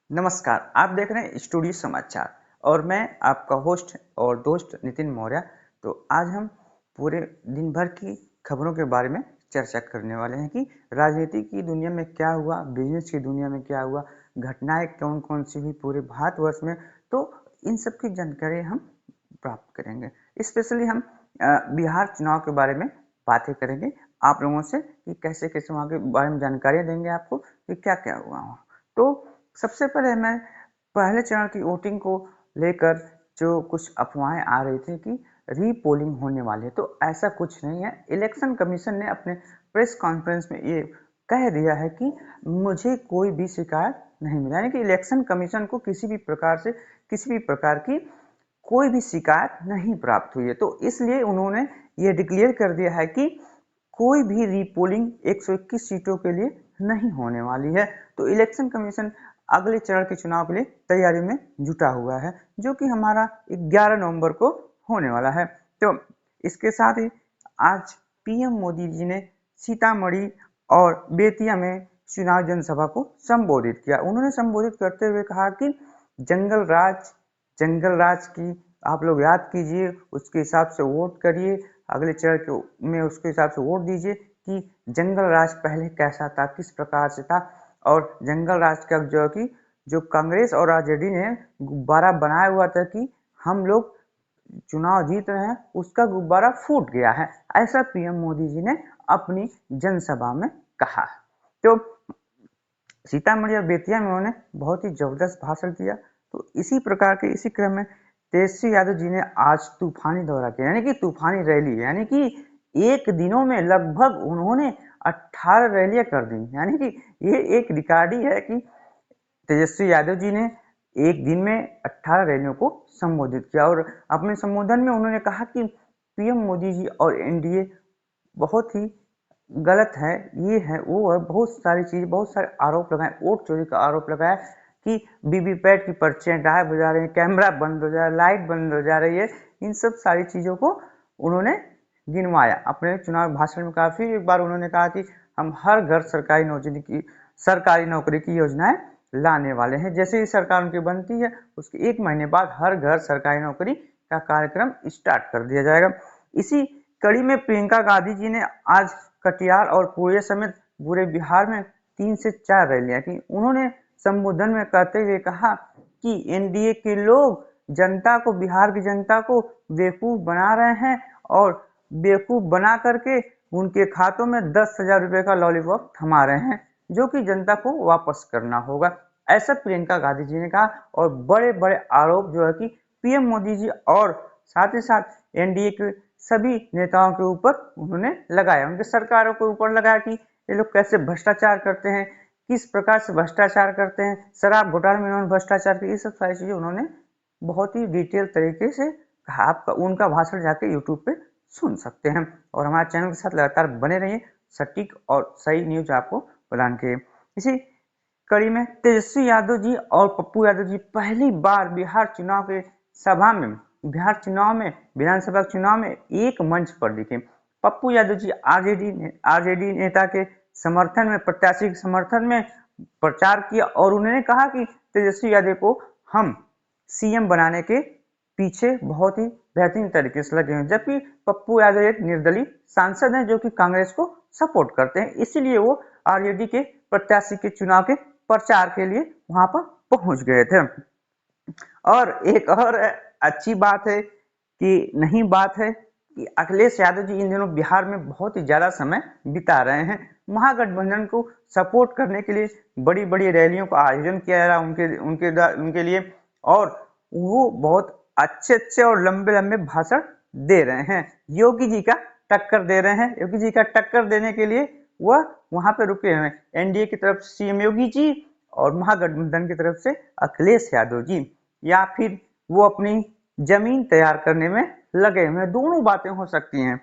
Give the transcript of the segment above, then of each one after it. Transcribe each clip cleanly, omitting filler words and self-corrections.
नमस्कार, आप देख रहे हैं स्टूडियो समाचार और मैं आपका होस्ट और दोस्त नितिन मौर्य। तो आज हम पूरे दिन भर की खबरों के बारे में चर्चा करने वाले हैं कि राजनीति की दुनिया में क्या हुआ, बिजनेस की दुनिया में क्या हुआ, घटनाएं कौन कौन सी हुई पूरे भारतवर्ष में। तो इन सब की जानकारी हम प्राप्त करेंगे। स्पेशली हम बिहार चुनाव के बारे में बातें करेंगे आप लोगों से कि कैसे कैसे वहाँ के बारे में जानकारियाँ देंगे आपको कि क्या क्या हुआ वहाँ। तो सबसे पहले मैं पहले चरण की वोटिंग को लेकर जो कुछ अफवाहें आ रही थी कि रीपोलिंग होने वाली है, तो ऐसा कुछ नहीं है। इलेक्शन कमीशन ने अपने प्रेस कॉन्फ्रेंस में ये कह दिया है कि मुझे कोई भी शिकायत नहीं मिला, यानी कि इलेक्शन कमीशन को किसी भी प्रकार से किसी भी प्रकार की कोई भी शिकायत नहीं प्राप्त हुई है। तो इसलिए उन्होंने ये डिक्लेयर कर दिया है कि कोई भी रीपोलिंग 121 सीटों के लिए नहीं होने वाली है। तो इलेक्शन कमीशन अगले चरण के चुनाव के लिए तैयारी में जुटा हुआ है, जो कि हमारा 11 नवंबर को होने वाला है। तो इसके साथ ही आज पीएम मोदी जी ने सीतामढ़ी और बेतिया में चुनाव जनसभा को संबोधित किया। उन्होंने संबोधित करते हुए कहा कि जंगल राज की आप लोग याद कीजिए, उसके हिसाब से वोट करिए, अगले चरण में उसके हिसाब से वोट दीजिए कि जंगल राज पहले कैसा था, किस प्रकार से था। और जंगल राज का जो कांग्रेस और आरजेडी ने गुब्बारा बनाया हुआ था कि हम लोग चुनाव जीत रहे हैं, उसका गुब्बारा फूट गया है, ऐसा पीएम मोदी जी ने अपनी जनसभा में कहा। तो सीतामढ़ी और बेतिया में उन्होंने बहुत ही जबरदस्त भाषण दिया। तो इसी प्रकार के इसी क्रम में तेजस्वी यादव जी ने आज तूफानी दौरा किया, यानी कि तूफानी रैली, यानी कि एक दिनों में लगभग उन्होंने 18 रैलियां कर दी। यानी कि ये एक रिकॉर्ड ही है कि तेजस्वी यादव जी ने एक दिन में 18 रैलियों को संबोधित किया। और अपने संबोधन में उन्होंने कहा कि पीएम मोदी जी और एनडीए बहुत ही गलत है, ये है वो है, बहुत सारी चीज, बहुत सारे आरोप लगाए, वोट चोरी का आरोप लगाया कि वीवीपैट की पर्चियां गायब हो जा रही है, कैमरा बंद हो जा रहा है, लाइट बंद हो जा रही है। इन सब सारी चीजों को उन्होंने गिनवाया अपने चुनाव भाषण में। काफी एक बार उन्होंने कहा कि हम हर घर सरकारी नौकरी की योजनाएं लाने वाले हैं। जैसे ही सरकार उनकी बनती है उसके 1 महीने बाद हर घर सरकारी नौकरी का कार्यक्रम स्टार्ट कर दिया जाएगा। इसी कड़ी में प्रियंका गांधी जी ने आज कटिहार और पूर्णिया समेत पूरे बिहार में 3 से 4 रैलियां की। उन्होंने संबोधन में कहते हुए कहा कि एनडीए के लोग बिहार की जनता को बेवकूफ बना रहे हैं और बेवकूफ बना करके उनके खातों में 10,000 रुपए का लॉलीपॉप थमा रहे हैं, जो कि जनता को वापस करना होगा, ऐसा प्रियंका गांधी जी ने कहा। और बड़े बड़े आरोप जो है कि पीएम मोदी जी और साथ ही साथ एनडीए के सभी नेताओं के ऊपर उन्होंने लगाया, उनके सरकारों के ऊपर लगाया कि ये लोग कैसे भ्रष्टाचार करते हैं, किस प्रकार से भ्रष्टाचार करते हैं, शराब घोटाले में उन्होंने भ्रष्टाचार किया, ये सब सारी चीजें उन्होंने बहुत ही डिटेल तरीके से कहा। आप उनका भाषण जाके यूट्यूब पे सुन सकते हैं। और हमारे चैनल के साथ लगातार बने रहिए, सटीक और सही न्यूज आपको प्रदान किए। इसी कड़ी में तेजस्वी यादव जी और पप्पू यादव जी पहली बार बिहार चुनाव में विधानसभा चुनाव में एक मंच पर दिखे। पप्पू यादव जी आरजेडी नेता के समर्थन में, प्रत्याशी के समर्थन में प्रचार किया और उन्होंने कहा कि तेजस्वी यादव को हम सीएम बनाने के पीछे बहुत ही बेहतरीन तरीके से लगे हैं। जबकि पप्पू यादव एक निर्दलीय सांसद हैं जो कि कांग्रेस को सपोर्ट करते हैं, इसीलिए वो आरजेडी के प्रत्याशी के चुनाव के प्रचार के लिए वहां पर पहुंच गए थे। और एक और अच्छी बात है कि अखिलेश यादव जी इन दिनों बिहार में बहुत ही ज्यादा समय बिता रहे हैं। महागठबंधन को सपोर्ट करने के लिए बड़ी बड़ी रैलियों का आयोजन किया जा रहा है उनके लिए, और वो बहुत अच्छे और लंबे लंबे भाषण दे रहे हैं। योगी जी का टक्कर दे रहे हैं, योगी जी का टक्कर देने के लिए वह वहां पे रुके हुए हैं। एनडीए की तरफ से सीएम योगी जी और महागठबंधन की तरफ से अखिलेश यादव जी, या फिर वो अपनी जमीन तैयार करने में लगे हुए हैं। दोनों बातें हो सकती हैं।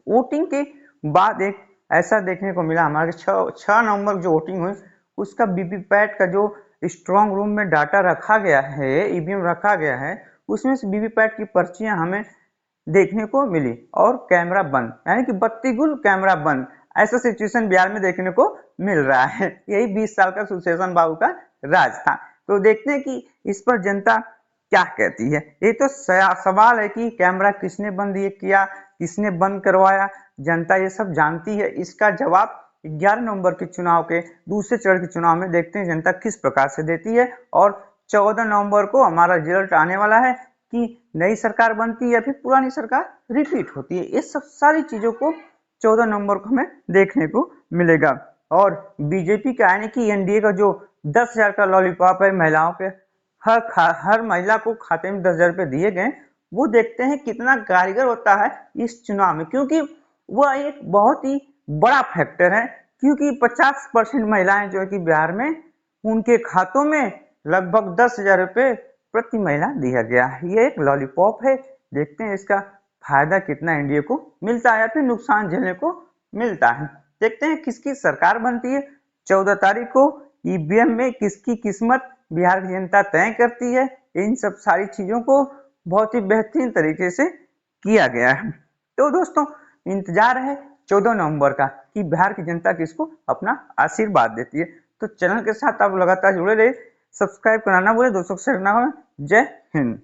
वोटिंग के बाद एक ऐसा देखने को मिला हमारे 6 नवंबर जो वोटिंग हुई उसका वीवीपैट का जो स्ट्रॉन्ग रूम में डाटा रखा गया है, ईवीएम रखा गया है, उसमें से वीवीपैट की पर्चियां हमें देखने को मिली और कैमरा बंद, यानी कि बत्ती गुल कैमरा बंद, ऐसा सिचुएशन बिहार में देखने को मिल रहा है। यही 20 साल का सुशेषन बाबू का राज था। तो देखते हैं कि इस पर जनता क्या कहती है। ये तो सवाल है कि कैमरा किसने बंद ये किया, किसने बंद करवाया, जनता ये सब जानती है। इसका जवाब 11 नवंबर के चुनाव के दूसरे चरण के चुनाव में देखते हैं जनता किस प्रकार से देती है। और 14 नवंबर को हमारा रिजल्ट आने वाला है कि नई सरकार बनती है या फिर पुरानी सरकार रिपीट होती है। इस सब सारी चीजों को 14 नवंबर को हमें देखने को मिलेगा। और बीजेपी का यानी कि एनडीए का जो 10,000 का लॉलीपॉप है महिलाओं के, हर महिला को खाते में 10,000 रुपए दिए गए, वो देखते हैं कितना कारीगर होता है इस चुनाव में, क्योंकि वह एक बहुत ही बड़ा फैक्टर है। क्योंकि 50% महिलाएं जो है कि बिहार में, उनके खातों में लगभग 10,000 रुपए प्रति महीना दिया गया है। ये एक लॉलीपॉप है। देखते हैं इसका फायदा कितना एनडीए को मिलता है या फिर नुकसान झेलने को मिलता है। देखते हैं किसकी सरकार बनती है 14 तारीख को। ईवीएम में किसकी किस्मत बिहार की जनता तय करती है। इन सब सारी चीजों को बहुत ही बेहतरीन तरीके से किया गया है। तो दोस्तों इंतजार है 14 नवंबर का कि बिहार की जनता किसको अपना आशीर्वाद देती है। तो चैनल के साथ आप लगातार जुड़े रहे, सब्सक्राइब करना ना भूले, दोस्तों को शेयर करना। जय हिंद।